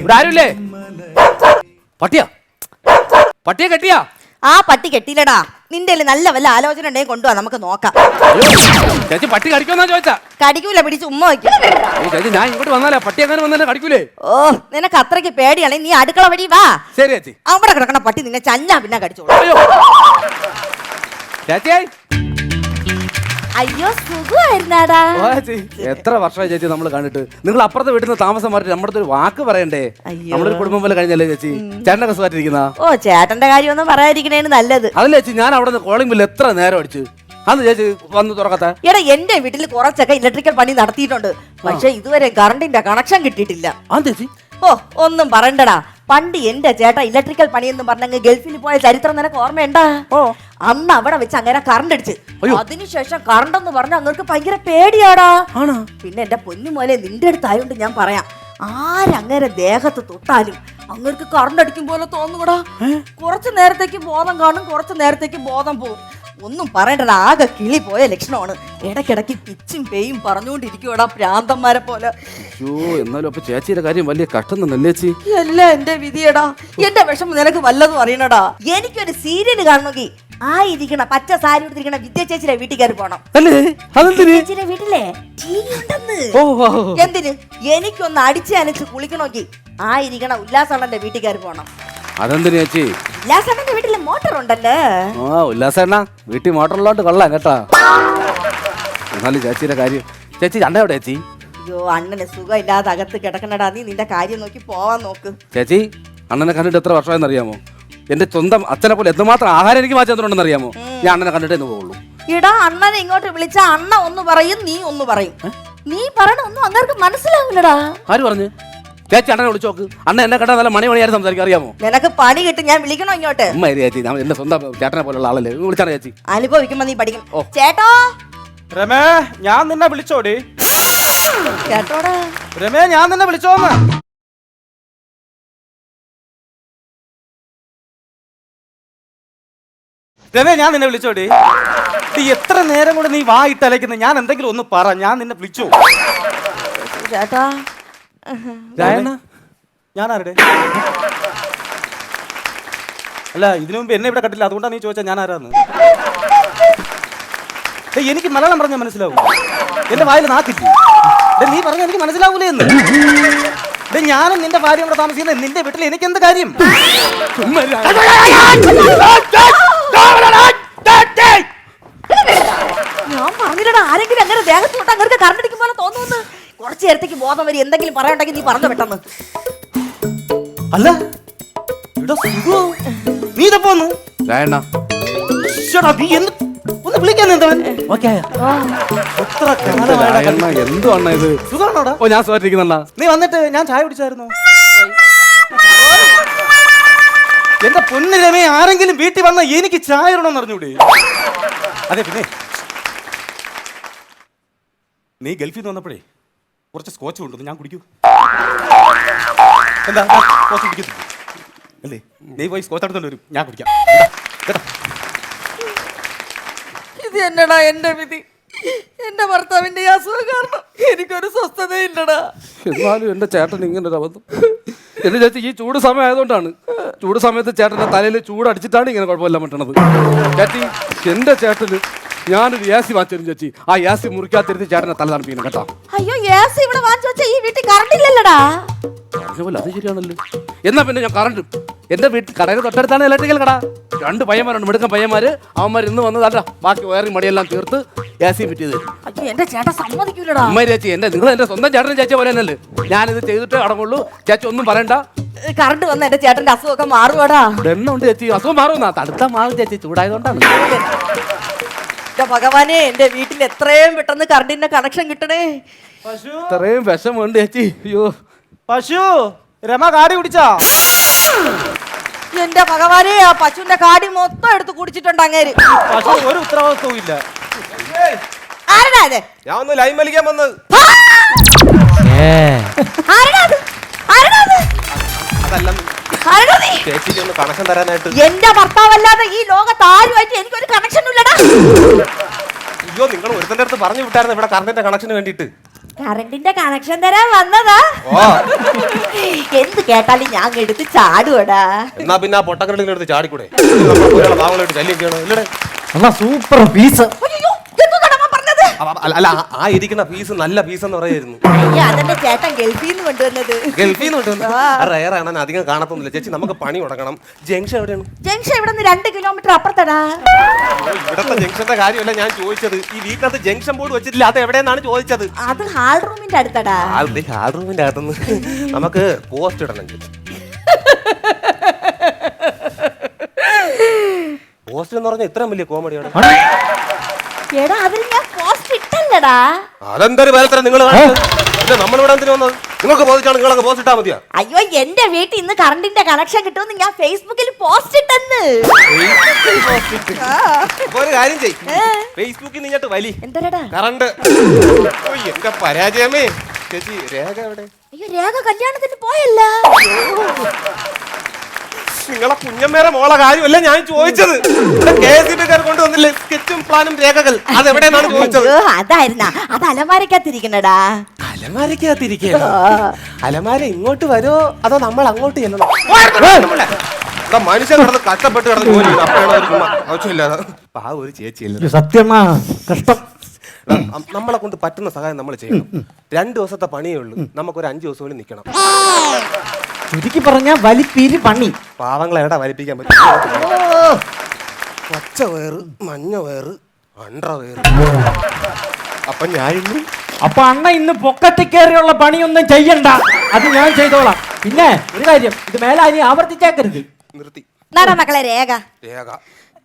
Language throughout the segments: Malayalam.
ഇവിടെ ആരുമില്ലേ? പട്ടിയാ? പട്ടിയെ കെട്ടിയാ? ആ പട്ടി കെട്ടിയില്ലടാ. നിന്റെ നല്ല വല്ല ആലോചന ഉണ്ടെങ്കിൽ കൊണ്ടുവാ, നമുക്ക് നോക്കാം. ചേച്ചി പട്ടി കടിക്കുമെന്നാ ചോദിച്ചാ? കടിക്കൂല, പിടിച്ച് ഉമ്മ വയ്ക്കും. ചേച്ചി ഞാൻ ഇങ്ങോട്ട് വന്നാലേ പട്ടി അങ്ങനെ വന്നാലേ കടിക്കൂലേ? ഓ, നിനക്ക് അത്രയ്ക്ക് പേടിയാണെങ്കിൽ നീ അടുക്കള വഴി വാ. ശരി ചേച്ചി. അവിടെ കിടക്കണ പട്ടി നിന്നെ ചഞ്ഞാ പിന്നെ കടിച്ചോളൂ. ചേച്ചി അയ്യോ, സുഖമായിരുന്നാടാ. എത്ര വർഷമായി ചേച്ചി നമ്മൾ കണ്ടിട്ട്? നിങ്ങൾ അപ്പുറത്തെ വീട്ടിൽ നിന്ന് താമസം മാറ്റി നമ്മുടെ ഒരു വാക്ക് പറയണ്ടേ? നമ്മളൊരു കുടുംബം പോലെ കഴിഞ്ഞല്ലേ ചേച്ചി? ചേട്ടനൊക്കെ സുഖമായിട്ടിരിക്കുന്ന? ഓ, ചേട്ടന്റെ കാര്യമൊന്നും പറയാതിരിക്കണേന് നല്ലത്. അതല്ല ചേച്ചി, ഞാൻ അവിടെ നിന്ന് കോളിംഗ് ബില്ല് എത്ര നേരം അടിച്ചു. അന്ന് ചേച്ചി വന്ന് തുറക്കത്തെ? എടാ, എന്റെ വീട്ടിൽ കുറച്ചൊക്കെ ഇലക്ട്രിക്കൽ പണി നടത്തിയിട്ടുണ്ട്. പക്ഷെ ഇതുവരെ കറണ്ടിന്റെ കണക്ഷൻ കിട്ടിയിട്ടില്ല. ആ ചേച്ചി, ഓ, ഒന്നും പറയണ്ടടാ. പണ്ട് എന്റെ ചേട്ടാ ഇലക്ട്രിക്കൽ പണിയെന്ന് പറഞ്ഞങ്ങ് ഗൾഫിൽ പോയ ചരിത്രം നിനക്ക് ഓർമ്മയുണ്ടാ? ഓ, അന്ന് അവിടെ വെച്ച് അങ്ങനെ കറണ്ട് അടിച്ച്. അതിനുശേഷം കറണ്ട് എന്ന് പറഞ്ഞ അങ്ങർക്ക് ഭയങ്കര പേടിയാടാ. പിന്നെ എന്റെ പൊന്നുമോലെ നിന്റെ അടുത്തായോണ്ട് ഞാൻ പറയാം, ആരങ്ങനെ ദേഹത്ത് തൊട്ടാലും അങ്ങർക്ക് കറണ്ട് അടിക്കും പോലെ തോന്നുകൂടാ. കുറച്ചു നേരത്തേക്ക് ബോധം കാണും, കുറച്ചു നേരത്തേക്ക് ബോധം പോവും. ഒന്നും പറയണ്ടടാ, ആകെ കിളി പോയ ലക്ഷണമാണ്. ഇടയ്ക്കിടയ്ക്ക് പിച്ചും പേയും പറഞ്ഞുകൊണ്ടിരിക്കുവാടാ, പ്രാന്തന്മാരെ പോലെ. എന്നാലും അപ്പൊ ചേച്ചിയുടെ കാര്യം വലിയ കഷ്ടം തന്നെ ചേച്ചി. എല്ലാം എന്റെ വിധിയടാ. എന്റെ വിഷമം നിനക്ക് വല്ലതും അറിയണടാ. എനിക്കൊരു സീരിയൽ കാണണമെങ്കിൽ ആ ഇരിക്കണ പച്ച സാരി എടുത്തിരിക്കണ വിദ്യ ചേച്ചിയുടെ വീട്ടിൽ കയറി പോണം. ചേച്ചിയുടെ വീട്ടിലെ ടിവി ഉണ്ടെന്ന്. എന്തിന്? എനിക്കൊന്ന് അടിച്ച് അനച്ച് കുളിക്കണമെങ്കിൽ ആ ഇരിക്കണ ഉല്ലാസണ്ണന്റെ വീട്ടിൽ കയറി പോണം. അതെന്തിനു ചേച്ചി? ഉല്ലാസണ്ണന്റെ വീട്ടില് മോട്ടർ ഉണ്ടല്ലേ. ഉല്ലാസണ്ണ വീട്ടിൽ മോട്ടറുള്ളോണ്ട് കൊള്ളാം കേട്ടാ. എന്നാലും ചേച്ചിയുടെ കാര്യം ചേച്ചി അണ്ണ എവിടെ ചേച്ചി? അയ്യോ, അണ്ണന് സുഖം ഇല്ലാതെ അകത്ത് കിടക്കണടാ. നീ നിന്റെ കാര്യം നോക്കി പോവാൻ നോക്ക്. ചേച്ചി അണ്ണനെ കണ്ടിട്ട് എത്ര വർഷമായെന്ന് അറിയാമോ? എന്റെ സ്വന്തം അച്ഛനെ പോലെ എന്തുമാത്രം ആഹാരം എനിക്ക് മാറ്റി തന്നിട്ടുണ്ടെന്ന് അറിയാമോ? ഞാൻ അണ്ണനെ കണ്ടിട്ടേ എന്ന് പോകുള്ളൂ. ഇടാ, അണ്ണനെ ഇങ്ങോട്ട് വിളിച്ച അണ്ണ ഒന്ന് പറയും, നീ ഒന്ന് പറയും. നീ പറയണ ഒന്നും അങ്ങർക്ക് മനസ്സിലാവില്ലടാ. ആര് പറഞ്ഞു? ചേച്ചി അണ്ണനെ വിളിച്ചു നോക്ക്. അണ്ണ എന്നെ കണ്ടാൽ നല്ല മണിയായി സംസാരിക്കാൻ അറിയാമോ? നിനക്ക് പണി കിട്ടും, ഞാൻ വിളിക്കണോ ഇങ്ങോട്ട്? ചേച്ചി എന്റെ സ്വന്തം ചേട്ടനെ പോലുള്ള ആളല്ലേ, വിളിച്ചാണ് ചേച്ചി. അനുഭവിക്കുമ്പോ നീ പഠിക്കും. ചേട്ടോ രമേ, ഞാൻ നിന്നെ വിളിച്ചോടി. ചേട്ടോടാ രമേ, ഞാൻ നിന്നെ വിളിച്ചോന്ന്. രമേ, ഞാൻ നിന്നെ വിളിച്ചോടി. എത്ര നേരം കൊണ്ട് നീ വാ ഇട്ടലക്കുന്നത്? ഞാൻ എന്തെങ്കിലും ഒന്ന് പറ, ഞാൻ നിന്നെ വിളിച്ചു. ചേട്ടാ, ഞാൻ ആരുടെ? അല്ല, ഇതിനു മുമ്പ് എന്നെ ഇവിടെ കണ്ടില്ല, അതുകൊണ്ടാണ് നീ ചോദിച്ചാ ഞാൻ ആരാന്ന്. എനിക്ക് മലയാളം പറഞ്ഞാൽ മനസ്സിലാവും. എന്റെ വായിൽ നാക്കില്ല. നീ പറഞ്ഞ എനിക്ക് മനസ്സിലാവൂലേ എന്ന്. ഞാനും നിന്റെ ഭാര്യ ഇവിടെ താമസിക്കുന്നത് നിന്റെ വീട്ടിൽ എനിക്ക് എന്ത് കാര്യം? ഞാൻ പറഞ്ഞില്ലടാ, ആരെങ്കിലും അങ്ങനെ ദേഹത്ത് തൊട്ട് അങ്ങനെ കറണ്ട് അടിക്കും പോലെ തോന്നുന്നു. കുറച്ചു നേരത്തേക്ക് ബോധം വരും. എന്തെങ്കിലും പറയാനുണ്ടെങ്കിൽ നീ പറഞ്ഞു പെട്ടെന്ന്. അല്ല, നീ ഇതപ്പോ ഒന്ന് വിളിക്കാൻ എന്ത് സുഖമാണോടാ? ഓ, ഞാൻ സുഖമായിട്ടിരിക്കുന്നുണ്ടാ. നീ വന്നിട്ട് ഞാൻ ചായ കുടിച്ചായിരുന്നു. എന്റെ പൊന്നു രമേ, ആരെങ്കിലും വീട്ടിൽ വന്ന എനിക്ക് ചായ ഇടണമെന്ന് അറിഞ്ഞൂടെ? അതെ, പിന്നെ നീ ഗൾഫിൽ നിന്ന് വന്നപ്പോഴേ കുറച്ച് സ്കോച്ച് കൊണ്ടുവന്നു, ഞാൻ കുടിക്കൂ. എന്താ സ്കോച്ച് കുടിക്കത്തില്ല അല്ലേ? നീ പോയി സ്കോച്ച് എടുത്തോണ്ട് വരും, ഞാൻ കുടിക്കാം കേട്ടോ. ഇത് എന്നടാ എന്റെ വിധി. എന്റെ ഭർത്താവിന്റെ അസുഖം കാരണം എനിക്കൊരു സ്വസ്ഥതയില്ലടാ. എന്നാലും എന്റെ ചേട്ടൻ ഇങ്ങനെ ഒരു അബദ്ധം. എന്റെ ചേച്ചി ഈ ചൂട് സമയം ആയതുകൊണ്ടാണ്. ചൂട് സമയത്ത് ചേട്ടന്റെ തലയിൽ ചൂടടിച്ചിട്ടാണ് ഇങ്ങനെ കുഴപ്പമില്ല പറ്റണത്. ചേച്ചി, എന്റെ ചേട്ടന് ഞാനൊരു യാസി വാങ്ങിച്ചു ചേച്ചി. ആ യാസി മുറിക്കാത്തിരുന്ന് ചേട്ടനെ തല തണുപ്പിക്കണം കേട്ടോ. അയ്യോ, യാസി ഇവിടെ വാങ്ങിച്ചു വെച്ചാ ഈ വീട്ടിൽ കറണ്ട് ഇല്ലല്ലടാ. അത് ശരിയാണല്ലോ. എന്നാ പിന്നെ ഞാൻ കറണ്ട് എന്റെ വീട്ടിൽ കടയിൽ തൊട്ടടുത്താണ് ഇലക്ട്രിക്കൽ കട. 2 പയ്യന്മാരുണ്ട്, മിടുക്കൻ പയ്യന്മാര്. അവന്മാർ ഇന്ന് വന്നതല്ല, ബാക്കി വയറിങ് മടിയെല്ലാം തീർത്ത് യാസി ഫിറ്റ് ചെയ്ത്. അയ്യോ, എന്റെ ചേട്ടൻ സമ്മതിക്കൂലടാ. അമ്മ ചേച്ചി, നിങ്ങൾ എന്റെ സ്വന്തം ചേട്ടനും ചേച്ചി പോലെ തന്നെയല്ലേ. ഞാനിത് ചെയ്തിട്ട് അടങ്ങുള്ളൂ. ചേച്ചി ഒന്നും പറയണ്ട. കറണ്ട് വന്ന എന്റെ ചേട്ടന്റെ അസുഖമൊക്കെ മാറുവാടാ. എണ്ണുണ്ട് ചേച്ചി, അസുഖം മാറുമെന്നാ. തടുത്താ മാറും ചേച്ചി, ചൂടായതുകൊണ്ടാണ്. ഭഗവാനെ, എന്റെ വീട്ടിൽ എത്രയും പെട്ടെന്ന് കറണ്ടിന്റെ കണക്ഷൻ കിട്ടണേ. ഇത്രയും വിഷമുണ്ട് ചേച്ചി. അയ്യോ, പശു രമ കാടി കുടിച്ചാ? എന്റെ ഭഗവാനെ, ആ പശുവിന്റെ കാടി മൊത്തം എടുത്ത് കുടിച്ചിട്ടുണ്ട് അങ്ങേര്. പശു ഒരു ഉത്തരവാദിത്വവും ഇല്ല. ആരടാ അത്? ഞാൻ ഒന്ന് ലൈൻ വലിക്കാൻ വന്നത്. ചേച്ചിക്ക് ഒന്ന് കണക്ഷൻ തരാനായിട്ട്. എന്റെ ഭർത്താവല്ലാതെ ഈ ലോകത്ത് ആരുമായിട്ട് എനിക്കൊരു കണക്ഷൻ ഇല്ലടാ. അയ്യോ, നിങ്ങൾ ഒരുത്തന്റെ അടുത്ത് പറഞ്ഞു വിട്ടായിരുന്നു ഇവിടെ കറണ്ടിന്റെ കണക്ഷന് വേണ്ടിട്ട്. കറണ്ടിന്റെ കണക്ഷൻ തരാൻ വന്നതാ. ഓ എന്ത് കേട്ടാലും ഞാൻ എടുത്ത് ചാടുവടാ. എന്നാ പിന്നെ ആ പൊട്ടക്കരടിന്റെ അടുത്ത് ചാടിക്കൂടെ? ഭാഗങ്ങളായിട്ട് ശല്യം ചെയ്യണോ ഇല്ലടേ? എന്നാ സൂപ്പർ പീസ്. അയ്യോ, എന്തുവാടാ അവൻ പറഞ്ഞത്? അല്ല ആ ഇരിക്കുന്ന പീസ് നല്ല പീസ് എന്ന് പറയായിരുന്നു. അയ്യോ, അതെന്റെ ചേട്ടൻ ഗൾഫിൽ നിന്ന് കൊണ്ടുവന്നത്. ഗൾഫിൽ നിന്ന് റയറാണ്, അധികം കാണത്തൊന്നുമില്ല. ചേച്ചി നമുക്ക് പണി തുടങ്ങണം. ജംഗ്ഷൻ എവിടെയാണ്? ജംഗ്ഷൻ ഇവിടെ നിന്ന് 2 കിലോമീറ്റർ അപ്പുറത്തടാ. ഇവിടത്തെ ജംഗ്ഷന്റെ കാര്യമല്ല ഞാൻ ചോദിച്ചത്. ഈ വീട്ടിനകത്ത് ജംഗ്ഷൻ ബോർഡ് വെച്ചിട്ടില്ല, അത് എവിടെയെന്നാണ് ചോദിച്ചത്. അത് ഹാൾ റൂമിന്റെ അടുത്തടാ. ഹാൾ റൂമിന്റെ അകത്തുനിന്ന് നമുക്ക് പോസ്റ്റ് ഇടണമെങ്കിൽ പോസ്റ്റ് എന്ന് പറഞ്ഞാൽ ഇത്രയും വലിയ കോമഡിയാണ്. എടാ, അതിന് ഞാൻ പോസ്റ്റ് ഇട്ടല്ലടാ. അതെന്തൊരു വേലത്തരം നിങ്ങൾ നമ്മളിവിടെ എന്തിനു വന്നത്? നിങ്ങൾക്ക് പോസ്റ്റാണ്, നിങ്ങളൊക്കെ പോസ്റ്റ് ഇട്ടാ മതിയാ. അയ്യോ, എന്റെ വീട്ടിൽ ഇന്ന് കറണ്ടിന്റെ കണക്ഷൻ കിട്ടുമെന്ന് ഞാൻ ഫേസ്ബുക്കിൽ പോസ്റ്റ് ഇട്ടെന്ന്. അപ്പൊ ഒരു കാര്യം ചെയ്, ഫേസ്ബുക്കിൽ നിന്നിട്ട് വലി എന്തരടാ കറണ്ട്. എന്റെ പരാജയമേ. ചേച്ചി രേഖ എവിടെ? അയ്യോ, രേഖ കല്യാണത്തിന് പോയല്ല. നിങ്ങളെ കുഞ്ഞമ്മേരെ മോളെ കാര്യമല്ല ഞാൻ ചോദിച്ചത്. KSEBക്കാർ കൊണ്ടുവന്നില്ലേ സ്കെച്ചും പ്ലാനും രേഖകൾ, അതെവിടെയെന്നാണ് ചോദിച്ചത്. അയ്യോ, അതായിരുന്നാ. അത് അലമാരക്കകത്തിരിക്കണടാ. അലമാരക്കകത്തിരിക്കുക. അലമാര ഇങ്ങോട്ട് വരുമോ അതോ നമ്മൾ അങ്ങോട്ട് ചെല്ലണോ? മനുഷ്യൻ കിടന്ന് കഷ്ടപ്പെട്ട് കിടന്ന് ജോലി ചെയ്യും. അപ്പോഴാണ് ഒരു ആവശ്യമില്ലാതെ ആ ഒരു ചേച്ചിയല്ല. സത്യമാ കഷ്ടം. നമ്മളെ കൊണ്ട് പറ്റുന്ന സഹായം നമ്മൾ ചെയ്യണം. 2 ദിവസത്തെ പണിയേ ഉള്ളൂ, നമുക്കൊരു 5 ദിവസം കൂടി നിൽക്കണം. ചുരുക്കി പറഞ്ഞ വലിപ്പീര് പണി. പാവങ്ങളെ എവിടെ വലിപ്പിക്കാൻ പറ്റും? പച്ച വേറ്, മഞ്ഞ വേറ്, അണ്ടർ വേറ്. അപ്പൊ ഞാൻ ഇന്ന് അപ്പൊ അണ്ണ ഇന്ന് പൊക്കത്തിൽ കയറിയുള്ള പണിയൊന്നും ചെയ്യണ്ട, അത് ഞാൻ ചെയ്തോളാം. പിന്നെ ഒരു കാര്യം, ഇത് മേലെ ഇനി ആവർത്തിച്ചേക്കരുത്. നിർത്തി. നാടാ മക്കളെ രേഖ. രേഖ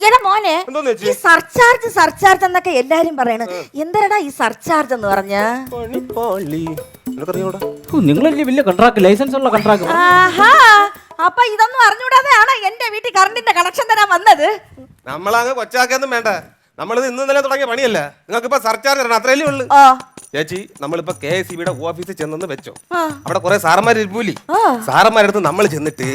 എടാ മോനെ, എന്തോന്ന് ചേച്ചി? ഈ സർചാർജ് എന്നൊക്കെ എല്ലാരും പറയണ. എന്തരടാ ഈ സർചാർജ് എന്ന് പറഞ്ഞ? നിങ്ങളല്ലേ വലിയ കൺട്രാക്ട്, ലൈസൻസ് ഉള്ള കൺട്രാക്ട്. ആഹാ, അപ്പൊ ഇതൊന്നും അറിഞ്ഞൂടാതെയാണ് എന്റെ വീട്ടിൽ കറണ്ടിന്റെ കണക്ഷൻ തരാൻ വന്നത്. നമ്മളങ്ങ് കൊച്ചാക്കൊന്നും വേണ്ട. നമ്മളിത് ഇന്ന് ഇന്നലെ തുടങ്ങിയ പണിയല്ല. നിങ്ങൾക്ക് ഇപ്പൊ സർച്ചാർജ് തരണം, അത്രയല്ലേ ഉള്ളു. ചേച്ചി, നമ്മളിപ്പോ KSEBയുടെ ഓഫീസിൽ ചെന്നെന്ന് വെച്ചോ. അവിടെ കുറെ സാറന്മാർ ഇരിക്കൂലി. സാറന്മാരടുത്ത് നമ്മൾ ചെന്നിട്ട്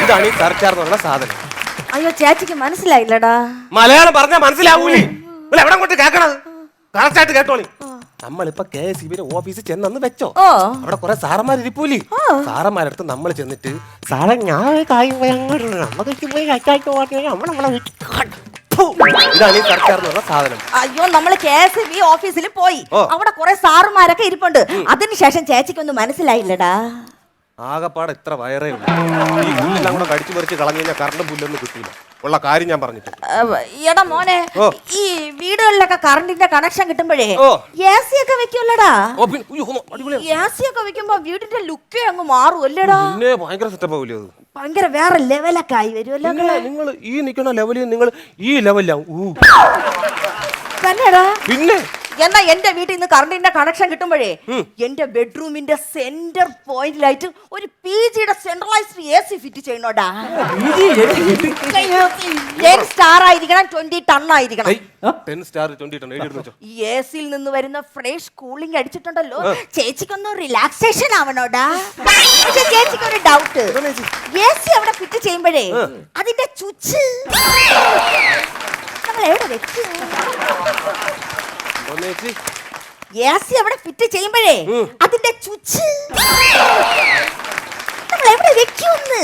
ഇതാണ് ഈ സർച്ചാർജ് എന്നുള്ള സാധനം. അയ്യോ, ചേച്ചിക്ക് മനസ്സിലായില്ലടാ. മലയാളം പറഞ്ഞാൽ മനസ്സിലാവൂലേ? നിങ്ങൾ എവിടെ കൊണ്ട് കേൾക്കണത്? കറക്റ്റായിട്ട് കേട്ടോളി. നമ്മളിപ്പോ KSEBയുടെ ഓഫീസിൽ ചെന്നെന്ന് വെച്ചോ. അവിടെ കുറെ സാറന്മാർ ഇരിക്കൂലി. സാറന്മാരടുത്ത് നമ്മൾ ചെന്നിട്ട് സാറേ ഇതാണ് ഈ സർക്കാർ എന്നുള്ള സാധനം. അയ്യോ, നമ്മള് KSEB ഓഫീസിൽ പോയി. അവിടെ കുറെ സാറുമാരൊക്കെ ഇരിപ്പുണ്ട്. അതിനുശേഷം ചേച്ചിക്കൊന്നും മനസ്സിലായില്ലടാ. ആകപ്പാടെ ഇത്ര വയറേ ഉള്ളൂ. ഈ പുല്ലെല്ലാം കൂടെ കടിച്ചു പറിച്ച് കളഞ്ഞു കഴിഞ്ഞാൽ കറണ്ട് പുല്ലൊന്നും കിട്ടില്ല. ഉള്ള കാര്യം ഞാൻ പറഞ്ഞിട്ട്. എടാ മോനെ, ഈ വീടുകളിലൊക്കെ കറണ്ടിന്റെ കണക്ഷൻ കിട്ടുമ്പോഴേ AC ഒക്കെ വെക്കുമല്ലടാ. AC ഒക്കെ വെക്കുമ്പോ വീടിന്റെ ലുക്കേ അങ്ങ് മാറും അല്ലേടാ? പിന്നെ ഭയങ്കര സെറ്റപ്പ് ആവൂലേ അത്? ഭയങ്കര വേറെ ലെവലൊക്കെ ആയി വരുമല്ലോ. നിങ്ങൾ ഈ നിൽക്കുന്ന ലെവലിൽ നിങ്ങൾ ഈ ലെവലിലാവും തന്നെടാ. പിന്നെ എന്നാ എന്റെ വീട്ടിൽ നിന്ന് കറണ്ടിന്റെ കണക്ഷൻ കിട്ടുമ്പോഴേ എന്റെ ബെഡ്റൂമിന്റെ സെന്റർ പോയിന്റിലായിട്ട് ഒരു PGയുടെ സെൻട്രലൈസ്ഡ് AC ഫിറ്റ് ചെയ്യണോടാ. 10 സ്റ്റാർ ആയിരിക്കണം, 20 ടൺ ആയിരിക്കണം. 10 സ്റ്റാർ 20 ടൺ എഴുതി വെച്ചോ. ഈ ACയിൽ നിന്ന് വരുന്ന ഫ്രഷ് കൂളിംഗ് അടിച്ചിട്ടുണ്ടല്ലോ, ചേച്ചിക്കൊന്നും റിലാക്സേഷൻ ആവണോടാ. പക്ഷെ ചേച്ചിക്ക് ഒരു ഡൗട്ട്, AC അവിടെ ഫിറ്റ് ചെയ്യുമ്പോഴേ അതിന്റെ സ്വിച്ച് നമ്മൾ എവിടെ വെക്കും? AC അവിടെ ഫിറ്റ് ചെയ്യുമ്പോഴേ അതിന്റെ സ്വിച്ച് നമ്മൾ എവിടെ വെക്കുന്ന്?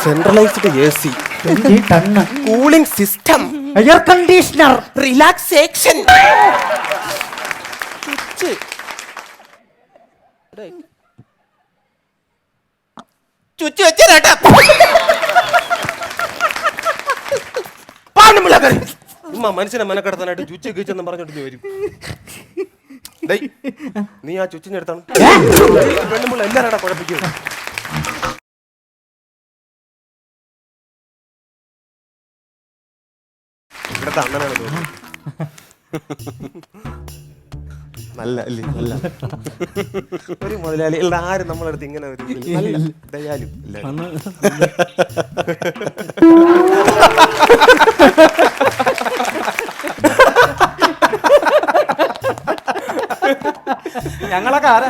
Centralised AC, cooling system, air conditioner, relaxation, switch. Switch വെച്ചേരാട്ടാ. മനുഷ്യനെ മനക്കെടുത്താനായിട്ട് ചുച്ച് കിച്ചെന്ന് പറഞ്ഞോട്ട് നീ വരും. നീ ആ ചുച്ചിന്റെ അടുത്താണ് പെണ്ണുമ്പോൾ എല്ലാവരും കുഴപ്പിക്കുന്നത്. ഇവിടുത്തെ അണ്ണനാണ് തോന്നുന്നത്. നല്ല അല്ലേ? നല്ല ഒരു മുതലാളി ആരും നമ്മളടുത്ത് ഇങ്ങനെ നല്ല ദയാലും ഞങ്ങളൊക്കെ ആരാ?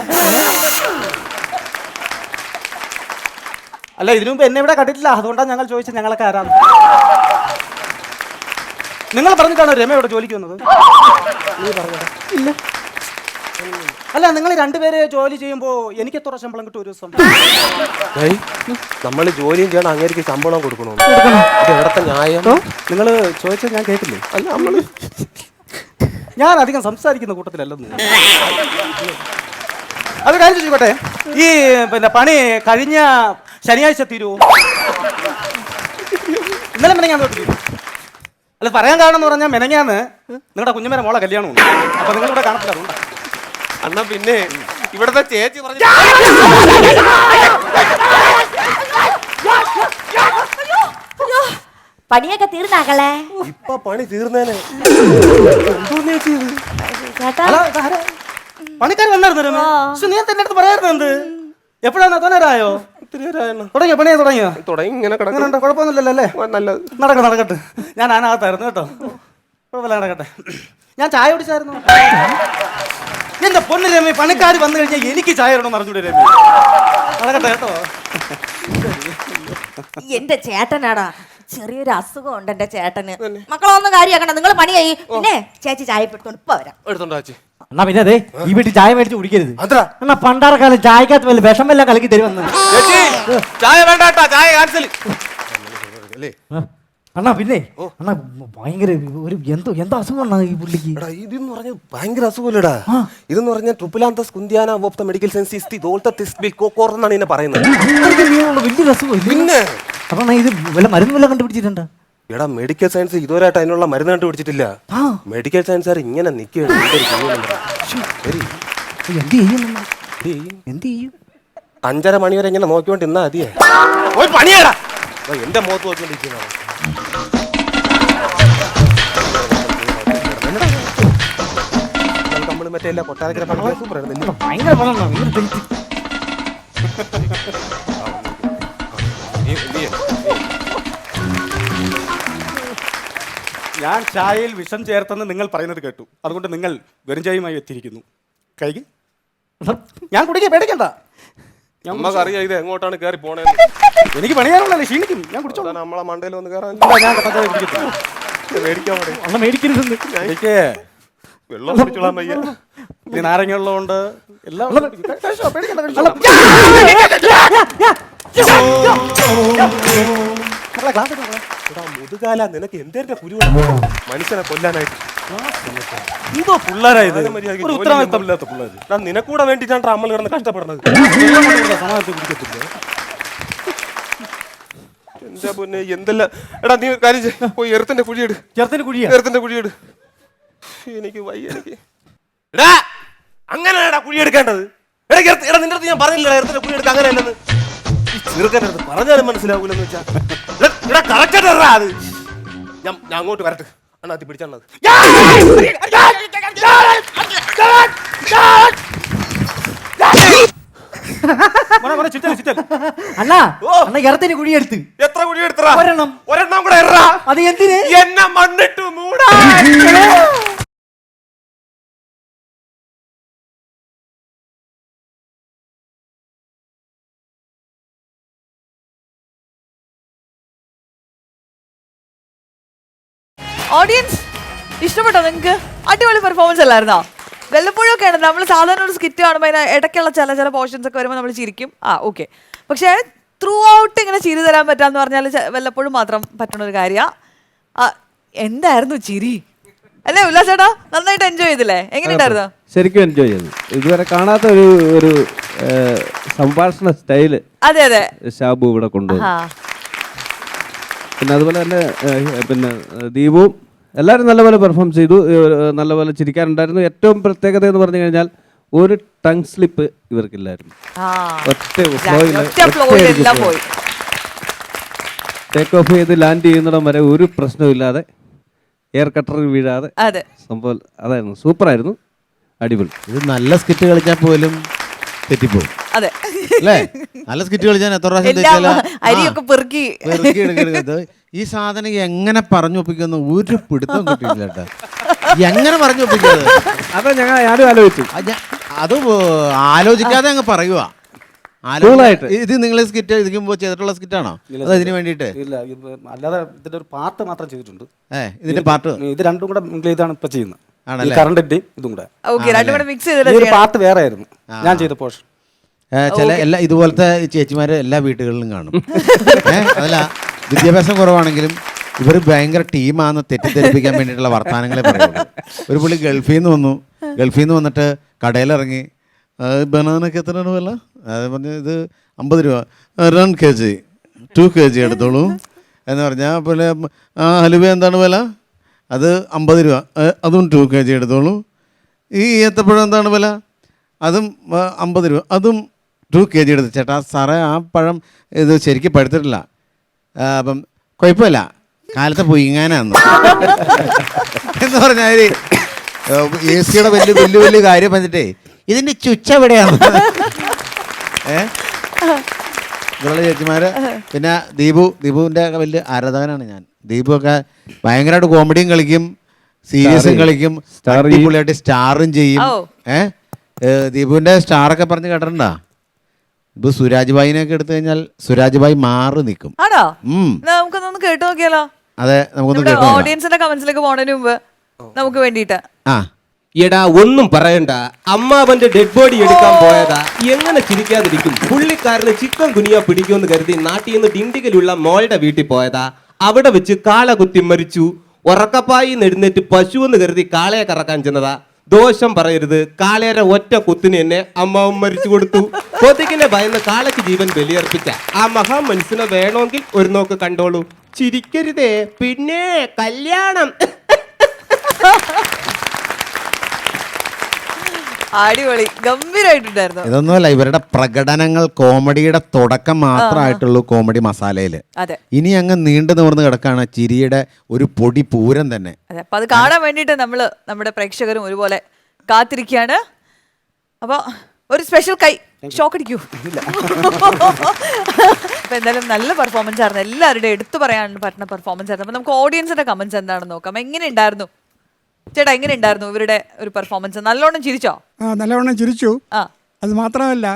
അല്ല, ഇതിനു മുമ്പ് എന്നെ ഇവിടെ കണ്ടിട്ടില്ല, അതുകൊണ്ടാണ് ഞങ്ങൾ ചോദിച്ചത് ഞങ്ങളൊക്കെ ആരാന്ന്. നിങ്ങൾ പറഞ്ഞിട്ടാണോ രമ ഇവിടെ ജോലിക്ക് വന്നത്? ഇല്ല. അല്ല, നിങ്ങൾ രണ്ടുപേരെ ജോലി ചെയ്യുമ്പോ എനിക്ക് എത്ര ശമ്പളം കിട്ടും ഒരു ദിവസം? നമ്മൾ ജോലിയും ചെയ്യണം, അങ്ങേക്ക് ശമ്പളം കൊടുക്കണോ? എവിടത്തെ ന്യായം? നിങ്ങൾ ചോദിച്ചത് ഞാൻ കേട്ടില്ലേ? അല്ല, നമ്മള് ഞാൻ അധികം സംസാരിക്കുന്ന കൂട്ടത്തിലല്ലെന്ന്. അത് കാര്യം ചോദിക്കട്ടെ, ഈ പിന്നെ പണി കഴിഞ്ഞ ശനിയാഴ്ച തീരുവോ? ഇന്നലെ മെനങ്ങാന്ന് തൊട്ട് തീരും. അല്ല, പറയാൻ കാരണം എന്ന് പറഞ്ഞാൽ മെനങ്ങാന്ന് നിങ്ങളുടെ കുഞ്ഞമ്മേരെ മോളെ കല്യാണമുണ്ട്. അപ്പൊ നിങ്ങളിവിടെ കാണത്തില്ല, അതുകൊണ്ടാ. അണ്ണാ പിന്നെ ഇവിടത്തെ ചേച്ചി പറഞ്ഞു പണിയൊക്കെ തീർന്നാക്കളെ. ഇപ്പൊ പണി തീർന്നേനെ. എന്തോന്ന് ചേച്ചി ഇത്? ചേട്ടാ അല്ല, ഇതാരാ? പണിക്കാർ വന്നായിരുന്നു രമേ. പക്ഷെ നീ എന്റെ അടുത്ത് പറയായിരുന്നു എന്ത്? എപ്പോഴാണ് തോന്നേരായോ? തുടങ്ങിയോ? പണിയാ തുടങ്ങിയോ? തുടങ്ങി ഇങ്ങനെ കിടക്കുന്നുണ്ട്. കുഴപ്പമൊന്നുമില്ലല്ലോ അല്ലേ? നല്ലത്. നടക്കട്ടെ. ഞാൻ അതിനകത്തായിരുന്നു കേട്ടോ. കുഴപ്പമില്ല, നടക്കട്ടെ. ഞാൻ ചായ കുടിച്ചായിരുന്നു. എന്റെ പൊന്ന് രമേ, പണിക്കാർ വന്നു കഴിഞ്ഞാൽ എനിക്ക് ചായ ഇടണം അറിഞ്ഞൂടെ രമേ? നടക്കട്ടെ കേട്ടോ. എന്റെ ചേട്ടനാടാ, ചെറിയൊരു അസുഖം ഉണ്ട് എന്റെ ചേട്ടന്. മക്കളൊന്നും കാര്യമാക്കണ്ട, നിങ്ങൾ പണിയായി. പിന്നെ ചേച്ചി ചായ പെട്ടോണ്ട് ഇപ്പൊ വരാം. എടുത്തോണ്ടോ ചേച്ചി? എന്നാ പിന്നെ അതെ ഈ വീട്ടിൽ ചായ മേടിച്ച് കുടിക്കരുത്. അതെന്താ? എന്നാ പണ്ടാറക്കാലം ചായക്കകത്ത് വല്ല വിഷം വല്ല കലക്കി തരുമെന്ന്. ചേച്ചി ചായ വേണ്ട കേട്ടോ, ചായ ക്യാൻസൽ. അണ്ണാ പിന്നെ അണ്ണാ ഭയങ്കര ഒരു എന്തോ അസുഖമാണ് ഈ പുള്ളിക്ക്. എടാ, ഇതെന്ന് പറഞ്ഞാൽ ഭയങ്കര അസുഖമല്ലടാ. ഇതെന്ന് പറഞ്ഞാൽ ട്രിപ്പിലാന്തസ് കുന്തിയാന of the medical science is the ദോൾത്ത തിസ്ബിൽ കോക്കോർ എന്നാണ് ഇതിനെ പറയുന്നത്. വലിയൊരു അസുഖം. പിന്നെ അപ്പൊ ഇത് വല്ല മരുന്ന് വല്ല കണ്ടുപിടിച്ചിട്ടുണ്ടോ? എടാ, മെഡിക്കൽ സയൻസ് ഇതുവരെയായിട്ട് അതിനുള്ള മരുന്ന് കണ്ടുപിടിച്ചിട്ടില്ല. മെഡിക്കൽ സയൻസുകാർ ഇങ്ങനെ നിൽക്കുകയാണ്. എന്ത് ചെയ്യും? 5:30 മണി വരെ ഇങ്ങനെ നോക്കിക്കൊണ്ട് ഇന്നാ മതിയെ. പോയി പണിയാടാ. എന്റെ മുഖത്ത് നോക്കിക്കൊണ്ടിരിക്കുന്നതാണ്. നമ്മൾ മറ്റേ എല്ലാ കൊട്ടാരക്കര പണിയാ സൂപ്പർ ആയിരുന്നു. ഭയങ്കര പണം. ഞാൻ ചായയിൽ വിഷം ചേർത്തെന്ന് നിങ്ങൾ പറയുന്നത് കേട്ടു. അതുകൊണ്ട് നിങ്ങൾ വെറും ചായയുമായി എത്തിയിരിക്കുന്നു. കൈക്ക് ഞാൻ കുടിക്കാൻ പേടിക്കണ്ട. നമുക്കറിയാം ഇത് എങ്ങോട്ടാണ് കയറി പോണേന്ന്. എനിക്ക് പണിയാനുള്ളല്ലേ, ക്ഷീണിക്കും. ഞാൻ കുടിച്ചോളാം. നമ്മളെ മണ്ടയിൽ ഒന്ന് കയറാൻ ഞാൻ കട്ടച്ചായ കുടിക്കത്തില്ല. മേടിക്കാൻ മതി. അണ്ണ മേടിക്കരുത്. എനിക്ക് വെള്ളം കുടിച്ചോളാൻ വയ്യ. ഇനി നാരങ്ങ ഉള്ളതുകൊണ്ട് എല്ലാം പേടിക്കണ്ട. മുതുകാല നിനക്ക് എന്തേന്റെ കുരു മനുഷ്യനെ കൊല്ലാനായിട്ട്. എന്തോ പിള്ളേരായത്, ഒരു ഉത്തരവാദിത്തമില്ലാത്ത പിള്ളേർ. നിനക്കൂടെ വേണ്ടിട്ടാണ് അമ്മ കിടന്ന് കഷ്ടപ്പെടുന്നത്. സമാധാനത്തിൽ കുടിക്കത്തില്ല. എന്റെ പൊന്നെ എന്തെല്ലാം. എടാ, നീ കാര്യം ചെയ്യ്. പോയി എറുത്തിന്റെ കുഴിയെട്. എറുത്തിന്റെ കുഴിയെട്. എനിക്ക് വയ്യ. എനിക്ക് എടാ അങ്ങനെയാടാ കുഴിയെടുക്കേണ്ടത്. എടാ നിന്റെ അടുത്ത് ഞാൻ പറഞ്ഞില്ല എറുത്തിന്റെ കുഴിയെടുക്ക അങ്ങനെയല്ലെന്ന്. ഈ ചെറുക്കൻ്റെ അടുത്ത് പറഞ്ഞാലും മനസ്സിലാവൂലെന്ന് വെച്ചാ. എടാ കറക്റ്റ് അത്. ഞാൻ അങ്ങോട്ട് വരട്ടെ. അണ്ണാത്തി പിടിച്ചാണത്. അണ്ണാ അണ്ണ ഇറത്തിന് കുഴിയെടുത്ത്. എത്ര കുഴിയെടുത്തറാ? ഒരെണ്ണം കൂടെ എറാ. അത് എന്തിന്? എന്നെ മണ്ണിട്ട് മൂടാ. ഓഡിയൻസ് ഇഷ്ടപ്പെട്ടോ നിങ്ങൾക്ക്? അടിപൊളി പെർഫോമൻസ് അല്ലായിരുന്നോ? വല്ലപ്പോഴൊക്കെയാണ് നമ്മൾ സാധാരണ ഒരു സ്കിറ്റ് കാണുമ്പോൾ അതിന് ഇടയ്ക്കുള്ള ചില പോർഷൻസ് ഒക്കെ വരുമ്പോൾ നമ്മൾ ചിരിക്കും. ഓക്കെ. പക്ഷേ ത്രൂ ഔട്ട് ഇങ്ങനെ ചിരി തരാൻ പറ്റാന്ന് പറഞ്ഞാൽ വല്ലപ്പോഴും മാത്രം പറ്റുന്ന ഒരു കാര്യമാണ്. എന്തായിരുന്നു ചിരി അല്ലേ ഉല്ലാസ് ചേട്ടാ? നന്നായിട്ട് എൻജോയ് ചെയ്തില്ലേ? എങ്ങനെയുണ്ടായിരുന്നു? ശരിക്കും എൻജോയ് ചെയ്തു. ഇതുവരെ കാണാത്ത ഒരു സംഭാഷണ സ്റ്റൈല് അതെ അതെ ഷാബു ഇവിടെ കൊണ്ടുവന്നു. പിന്നെ അതുപോലെ തന്നെ പിന്നെ ദീപുവും എല്ലാവരും നല്ലപോലെ പെർഫോം ചെയ്തു. നല്ലപോലെ ചിരിക്കാനുണ്ടായിരുന്നു. ഏറ്റവും പ്രത്യേകത എന്ന് പറഞ്ഞു കഴിഞ്ഞാൽ ഒരു ടങ് സ്ലിപ്പ് ഇവർക്കില്ലായിരുന്നു. ടേക്ക് ഓഫ് ചെയ്ത് ലാൻഡ് ചെയ്യുന്നിടം വരെ ഒരു പ്രശ്നമില്ലാതെ എയർ കട്ടർ വീഴാതെ സംഭവം അതായിരുന്നു. സൂപ്പറായിരുന്നു, അടിപൊളി. ഇത് നല്ല സ്കിറ്റ് കളിച്ചാൽ പോലും തെറ്റിപ്പോവും അല്ലേ? നല്ല സ്കിറ്റ് കളിച്ചാൽ എത്ര പ്രാവശ്യം ഈ സാധനം എങ്ങനെ പറഞ്ഞു ഒപ്പിക്കുന്ന ഒരു പിടുത്തം കിട്ടിയില്ല കേട്ടോ. എങ്ങനെ പറഞ്ഞു ഒപ്പിക്കുന്നത് അതാ ഞാനും ആലോചിച്ചു. അത് ആലോചിക്കാതെ അങ്ങ് പറയുക. കൂളായിട്ട്. ഇത് നിങ്ങൾ സ്കിറ്റ് ഇരിക്കുമ്പോൾ ചെയ്തിട്ടുള്ള സ്കിറ്റാണോ അത് ഇതിന് വേണ്ടിയിട്ട്? ഇല്ല അല്ലാതെ ഇതിന്റെ ഒരു പാർട്ട് മാത്രം ചെയ്തിട്ടുണ്ട്. ഇതിന്റെ പാട്ട് ഇത് രണ്ടും കൂടെ മിങ്കിൾ ചെയ്താണ് ഇപ്പൊ ചെയ്യുന്നത്. ആണല്ലേ? കറണ്ടിന്റെയും ഇതും കൂടെ. ഓക്കെ, രണ്ടും കൂടെ മിക്സ് ഈ ഒരു ചെയ്തിട്ട് പാർട്ട് വേറെ ആയിരുന്നു ഞാൻ ചെയ്ത പോർഷൻ. ചില എല്ലാ ഇതുപോലത്തെ ചേച്ചിമാര് എല്ലാ വീട്ടുകളിലും കാണും. അതല്ല, വിദ്യാഭ്യാസം കുറവാണെങ്കിലും ഇവർ ഭയങ്കര ടീമാണെന്ന് തെറ്റിദ്ധരിപ്പിക്കാൻ വേണ്ടിയിട്ടുള്ള വർത്തമാനങ്ങളെ പറയുള്ളൂ. ഒരു പുള്ളി ഗൾഫിൽ നിന്ന് വന്നിട്ട് കടയിലിറങ്ങി ബനാനക്ക് എത്രയാണ് വില? അത് പറഞ്ഞ് ഇത് 50 രൂപ, 1 kg 2 kg എടുത്തോളൂ എന്ന് പറഞ്ഞാൽ പോലെ ഹലുവ എന്താണ് വില? അത് 50 രൂപ, അതും 2 kg എടുത്തോളൂ. ഈ ഏത്തപ്പഴം എന്താണ് വില? അതും 50 രൂപ, അതും 2 kg എടുത്ത്. ചേട്ടാ സാറേ ആ പഴം ഇത് ശരിക്കും പഴുത്തിട്ടില്ല, അപ്പം കുഴപ്പമില്ല, കാലത്തെ പൊയ്ങ്ങാനാന്ന് എന്ന് പറഞ്ഞാൽ AC യുടെ വലിയ കാര്യം പറഞ്ഞിട്ടേ ഇതിൻ്റെ ചുച്ച എവിടെയാണ് ഇതുള്ള ചേച്ചിമാര്. പിന്നെ ദീപുവിൻ്റെ വലിയ ആരാധകനാണ് ഞാൻ. ദീപു ഒക്കെ ഭയങ്കരമായിട്ട് കോമഡിയും കളിക്കും, സീരിയസും കളിക്കും, അടിപൊളിയായിട്ട് സ്റ്റാറും ചെയ്യും. ദീപുവിൻ്റെ സ്റ്റാറൊക്കെ പറഞ്ഞ് കേട്ടിട്ടുണ്ടോ? ഇപ്പൊ സുരാജ് ഭായിനെയൊക്കെ എടുത്തു കഴിഞ്ഞാൽ സുരാജ് ഭായി മാറി നിൽക്കും. ആണോ? നമുക്കൊന്ന് കേട്ടു നോക്കിയാലോ? അതെ, നമുക്കൊന്ന് ഓഡിയൻസിന്റെ കമന്റ്സിലേക്ക് പോണതിന് മുമ്പ് നമുക്ക് വേണ്ടിയിട്ട്. എടാ ഒന്നും പറയണ്ട, അമ്മാവന്റെ ഡെഡ് ബോഡി എടുക്കാൻ പോയതാ, എങ്ങനെ ചിരിക്കാതിരിക്കും? പുള്ളിക്കാരന് ചിക്കൻ കുനിയ പിടിക്കുമെന്ന് കരുതി നാട്ടിൽ നിന്ന് ഡിണ്ടിഗലുള്ള മോളുടെ വീട്ടിൽ പോയതാ. അവിടെ വെച്ച് കാള കുത്തി മരിച്ചു. ഉറക്കപ്പായി എഴുന്നേറ്റ് പശു എന്ന് കരുതി കാളയെ കറക്കാൻ ചെന്നതാ. ദോഷം പറയരുത്, കാളയുടെ ഒറ്റ കുത്തിന് എന്നെ അമ്മാവും മരിച്ചു കൊടുത്തു. കൊതുകിനെ ഭയന്ന് കാളയ്ക്ക് ജീവൻ ബലിയർപ്പിച്ച ആ മഹാ മനുഷ്യനെ വേണമെങ്കിൽ ഒരു നോക്ക് കണ്ടോളൂ. ചിരിക്കരുതേ, പിന്നെ കല്യാണം. അടിപൊളി, ഗംഭീരായിട്ടുണ്ടായിരുന്നു. ഇതൊന്നുമല്ല, ഇവരുടെ പ്രകടനങ്ങൾ കോമഡിയുടെ തുടക്കം മാത്രമായിട്ടുള്ളൂ കോമഡി മസാലയില്. ഇനി അങ്ങ് നീണ്ടു നിവർന്ന് കിടക്കാണ് ചിരിയുടെ ഒരു പൊടി പൂരം തന്നെ. അതെ, അപ്പൊ അത് കാണാൻ വേണ്ടിയിട്ട് നമ്മുടെ പ്രേക്ഷകരും ഒരുപോലെ കാത്തിരിക്കുകയാണ്. അപ്പൊ ഒരു സ്പെഷ്യൽ കൈ ഷോക്ക് അടിക്കൂ. അപ്പൊ എന്തായാലും നല്ല പെർഫോമൻസ് ആയിരുന്നു, എല്ലാവരുടെയും എടുത്തു പറയാൻ പറ്റുന്ന പെർഫോമൻസ് ആയിരുന്നു. അപ്പൊ നമുക്ക് ഓഡിയൻസിന്റെ കമന്റ്സ് എന്താണെന്ന് നോക്കാം. എങ്ങനെ ഉണ്ടായിരുന്നു ചേട്ടാ, എങ്ങനെ ഉണ്ടായിരുന്നു ഇവരുടെ ഒരു പെർഫോമൻസ്? നല്ലോണം ചിരിച്ചോ? നല്ലവണ്ണം ചിരിച്ചു. അത് മാത്രമല്ല,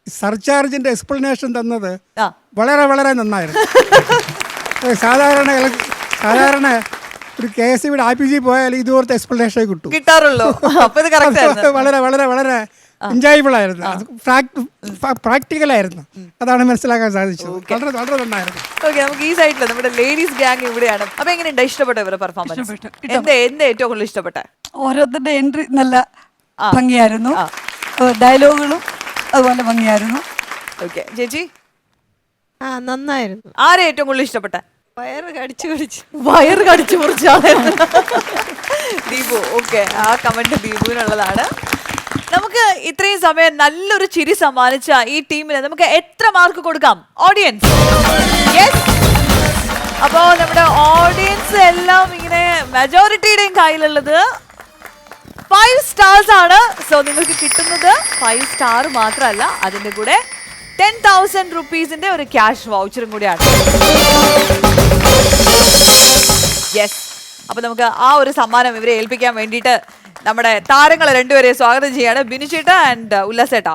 സർചാർജിന്റെ എക്സ്പ്ലനേഷൻ തന്നത് വളരെ വളരെ നന്നായിരുന്നു. സാധാരണ ഒരു KSEBിയുടെ IPG പോയാൽ ഇതുപോലത്തെ എക്സ്പ്ലനേഷൻ കിട്ടാറുള്ളൂ. വളരെ വളരെ വളരെ എൻജോയബിൾ ആയിരുന്നു, പ്രാക്ടിക്കൽ ആയിരുന്നു. അതാണ് മനസ്സിലാക്കാൻ സാധിച്ചത്. വളരെ വളരെ നന്നായിരുന്നു. നമുക്ക് ഈ സൈഡില് നമ്മുടെ ലേഡീസ് ഗ്യാങ് ഇവിടെയാണ്. അപ്പൊ എങ്ങനെയുണ്ട്, ഇഷ്ടപ്പെട്ട ഇവരുടെ പെർഫോമൻസ്? എന്താ ഏറ്റവും കൂടുതൽ ഇഷ്ടപ്പെട്ടെ? ഓരോരുത്തരുടെ എൻട്രി നല്ല ഭംഗിയായിരുന്നു, ഡയലോഗുകളും അതുപോലെ ഭംഗിയായിരുന്നു. ഓക്കെ ചേച്ചി? നന്നായിരുന്നു. ആരെ ഏറ്റവും കൂടുതൽ ഇഷ്ടപ്പെട്ടെ? വയറ് കടിച്ചു മുറിച്ചാണ് ദീപു. ഓക്കെ, ആ കമന്റ് ദീപുവിനുള്ളതാണ്. നമുക്ക് ഇത്രയും സമയം നല്ലൊരു ചിരി സമ്മാനിച്ച ഈ ടീമിന് നമുക്ക് എത്ര മാർക്ക് കൊടുക്കാം ഓഡിയൻസ്? യെസ്, അപ്പോ നമ്മുടെ ഓഡിയൻസ് എല്ലാം ഇങ്ങനെ മെജോറിറ്റിയുടെയും കയ്യിലുള്ളത് 5 stars ആണ്. സോ നിങ്ങൾക്ക് കിട്ടുന്നത് 5 star മാത്രമല്ല, അതിന്റെ കൂടെ 10,000 rupeesന്റെ ഒരു ക്യാഷ് വൗച്ചറും കൂടിയാണ്. യെസ്, അപ്പൊ നമുക്ക് ആ ഒരു സമ്മാനം ഇവരെ ഏൽപ്പിക്കാൻ വേണ്ടിയിട്ട് നമ്മുടെ താരങ്ങളെ രണ്ടുപേരെ സ്വാഗതം ചെയ്യാണ്. ബിനു ചേട്ടാ ആൻഡ് ഉല്ലാസേട്ടാ.